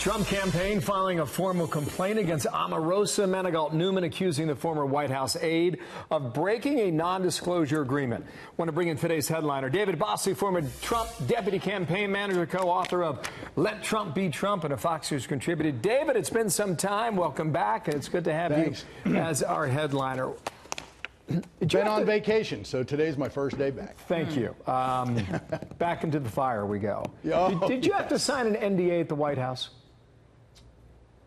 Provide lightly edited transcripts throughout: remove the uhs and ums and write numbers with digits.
Trump campaign filing a formal complaint against Omarosa. Manigault Newman accusing the former White House aide of breaking a non-disclosure agreement. Want to bring in today's headliner. David Bossie, former Trump deputy campaign manager, co-author of Let Trump Be Trump, and a Fox News contributor. David, it's been some time. Welcome back, and it's good to have you as our headliner. Been on vacation, so today's my first day back. Thank you. Back into the fire we go. Oh, did you have to sign an NDA at the White House?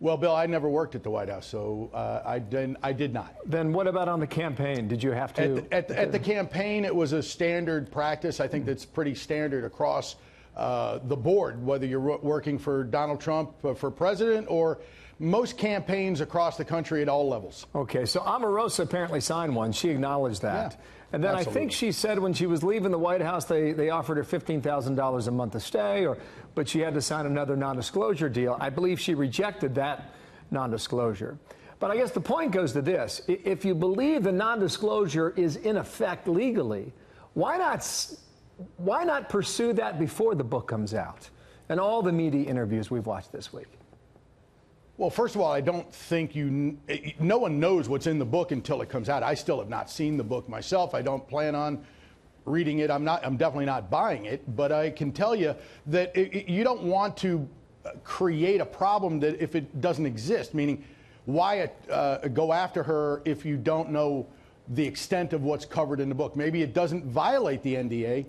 Well, Bill, I never worked at the White House, so I did not. Then what about on the campaign? Did you have to? At the campaign, it was a standard practice. I think that's pretty standard across the board, whether you're working for Donald Trump for president or most campaigns across the country at all levels. Okay, so Omarosa apparently signed one. She acknowledged that. Yeah, and then absolutely. I think she said when she was leaving the White House, they offered her $15,000 a month to stay, but she had to sign another non-disclosure deal. I believe she rejected that non-disclosure. But I guess the point goes to this. If you believe the non-disclosure is in effect legally, why not pursue that before the book comes out and all the media interviews we've watched this week? Well, first of all, I don't think no one knows what's in the book until it comes out. I still have not seen the book myself. I don't plan on reading it. I'm definitely not buying it. But I can tell you that you don't want to create a problem that if it doesn't exist, meaning why go after her if you don't know the extent of what's covered in the book. Maybe it doesn't violate the NDA.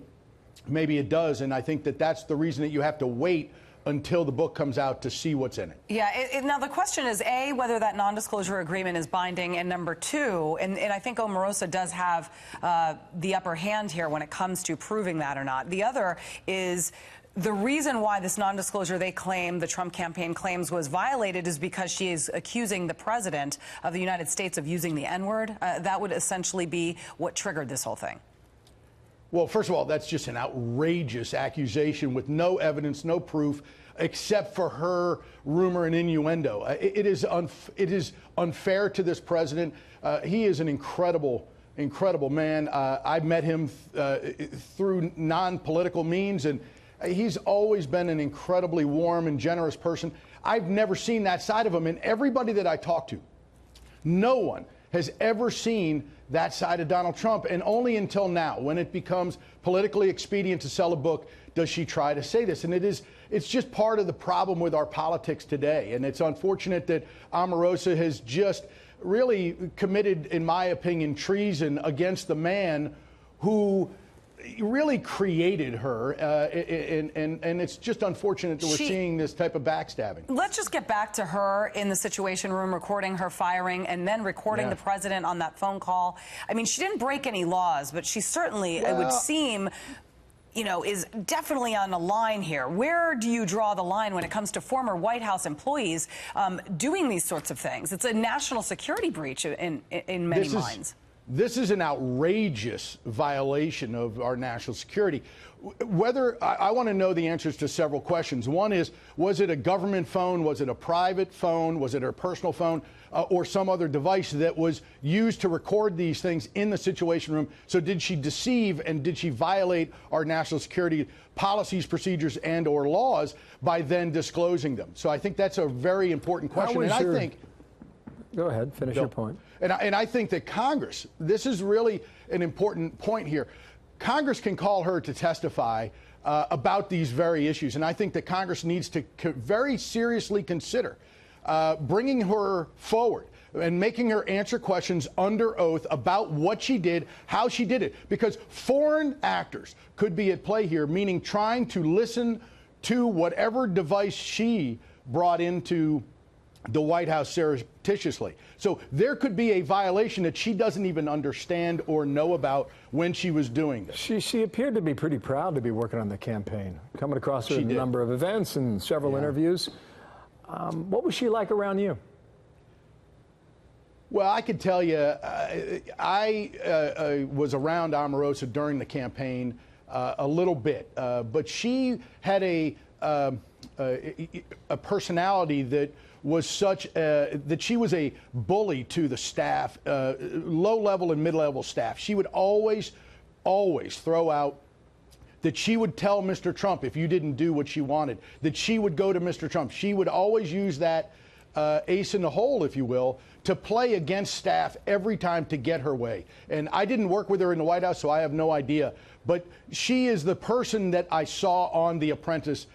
Maybe it does. And I think that that's the reason that you have to wait until the book comes out to see what's in it. Yeah, now the question is, A, whether that non-disclosure agreement is binding, and number two, and I think Omarosa does have the upper hand here when it comes to proving that or not. The other is the reason why this non-disclosure they claim, the Trump campaign claims, was violated is because she is accusing the president of the United States of using the N-word. That would essentially be what triggered this whole thing. Well, first of all, that's just an outrageous accusation with no evidence, no proof, except for her rumor and innuendo. It is unfair to this president. He is an incredible man. I've met him through non-political means, and he's always been an incredibly warm and generous person. I've never seen that side of him, and everybody that I talk to, no one has ever seen that side of Donald Trump, and only until now, when it becomes politically expedient to sell a book, does she try to say this. And it's just part of the problem with our politics today. And it's unfortunate that Omarosa has just really committed, in my opinion, treason against the man who really created her, and it's just unfortunate that we're seeing this type of backstabbing. Let's just get back to her in the Situation Room, recording her firing and then recording the president on that phone call. I mean, she didn't break any laws, but she certainly, it would seem, you know, is definitely on a line here. Where do you draw the line when it comes to former White House employees doing these sorts of things? It's a national security breach in many minds. This is an outrageous violation of our national security. I want to know the answers to several questions. One is, was it a government phone? Was it a private phone? Was it her personal phone? Or some other device that was used to record these things in the Situation Room? So did she deceive and did she violate our national security policies, procedures, and or laws by then disclosing them? So I think that's a very important question. And I think... Go ahead, finish your point. And I think that Congress, this is really an important point here. Congress can call her to testify about these very issues. And I think that Congress needs to very seriously consider bringing her forward and making her answer questions under oath about what she did, how she did it. Because foreign actors could be at play here, meaning trying to listen to whatever device she brought into the White House surreptitiously. So there could be a violation that she doesn't even understand or know about when she was doing this. She appeared to be pretty proud to be working on the campaign, coming across a number of events and several interviews. What was she like around you? Well, I could tell you, I was around Omarosa during the campaign a little bit, but she had a personality that was such that she was a bully to the staff, low-level and mid-level staff. She would always throw out that she would tell Mr. Trump if you didn't do what she wanted, that she would go to Mr. Trump. She would always use that ace in the hole, if you will, to play against staff every time to get her way. And I didn't work with her in the White House, so I have no idea. But she is the person that I saw on The Apprentice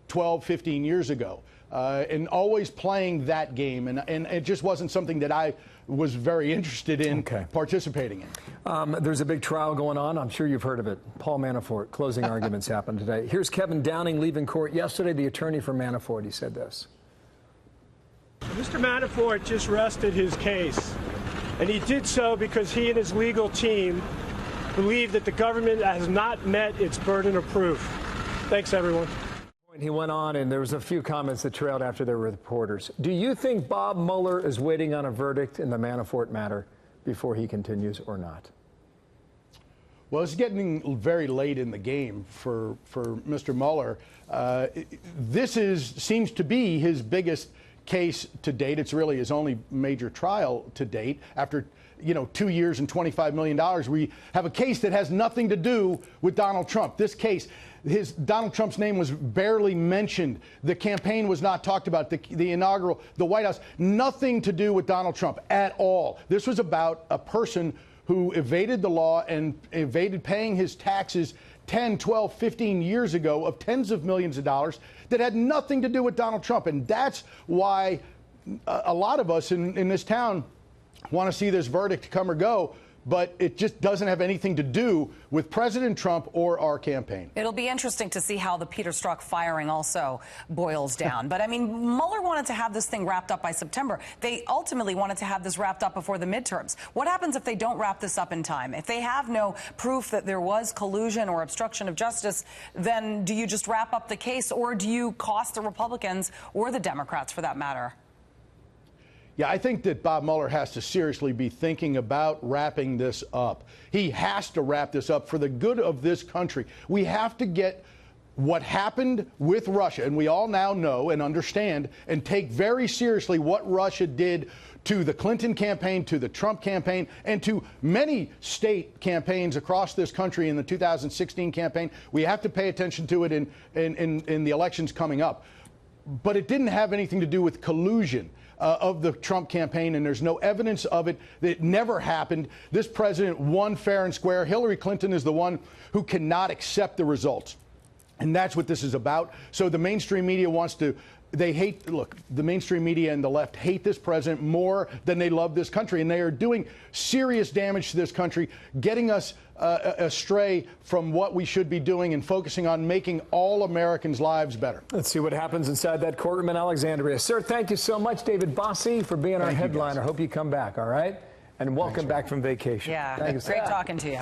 12, 15 years ago, and always playing that game. And it just wasn't something that I was very interested in participating in. There's a big trial going on. I'm sure you've heard of it. Paul Manafort. Closing arguments happened today. Here's Kevin Downing leaving court yesterday, the attorney for Manafort. He said this. Mr. Manafort just rested his case, and he did so because he and his legal team believe that the government has not met its burden of proof. Thanks, everyone. He went on, and there was a few comments that trailed after there were reporters. Do you think Bob Mueller is waiting on a verdict in the Manafort matter before he continues or not? Well, it's getting very late in the game for Mr. Mueller. This seems to be his biggest case to date. It's really his only major trial to date. After 2 years and $25 million, we have a case that has nothing to do with Donald Trump. This case, Donald Trump's name was barely mentioned. The campaign was not talked about. The inaugural, the White House, nothing to do with Donald Trump at all. This was about a person who evaded the law and evaded paying his taxes 10, 12, 15 years ago of tens of millions of dollars that had nothing to do with Donald Trump. And that's why a lot of us in this town want to see this verdict come or go, but it just doesn't have anything to do with President Trump or our campaign. It'll be interesting to see how the Peter Strzok firing also boils down. But, I mean, Mueller wanted to have this thing wrapped up by September. They ultimately wanted to have this wrapped up before the midterms. What happens if they don't wrap this up in time? If they have no proof that there was collusion or obstruction of justice, then do you just wrap up the case, or do you cost the Republicans or the Democrats, for that matter? Yeah, I think that Bob Mueller has to seriously be thinking about wrapping this up. He has to wrap this up for the good of this country. We have to get what happened with Russia, and we all now know and understand and take very seriously what Russia did to the Clinton campaign, to the Trump campaign, and to many state campaigns across this country in the 2016 campaign. We have to pay attention to it in the elections coming up. But it didn't have anything to do with collusion of the Trump campaign, and there's no evidence of it. It never happened. This president won fair and square. Hillary Clinton is the one who cannot accept the results. And that's what this is about. So the mainstream media wants to, look, the mainstream media and the left hate this president more than they love this country. And they are doing serious damage to this country, getting us astray from what we should be doing and focusing on making all Americans' lives better. Let's see what happens inside that courtroom in Alexandria. Sir, thank you so much, David Bossie, for being our headliner. Hope you come back, all right? And welcome back from vacation. Yeah, Thank you, great talking to you.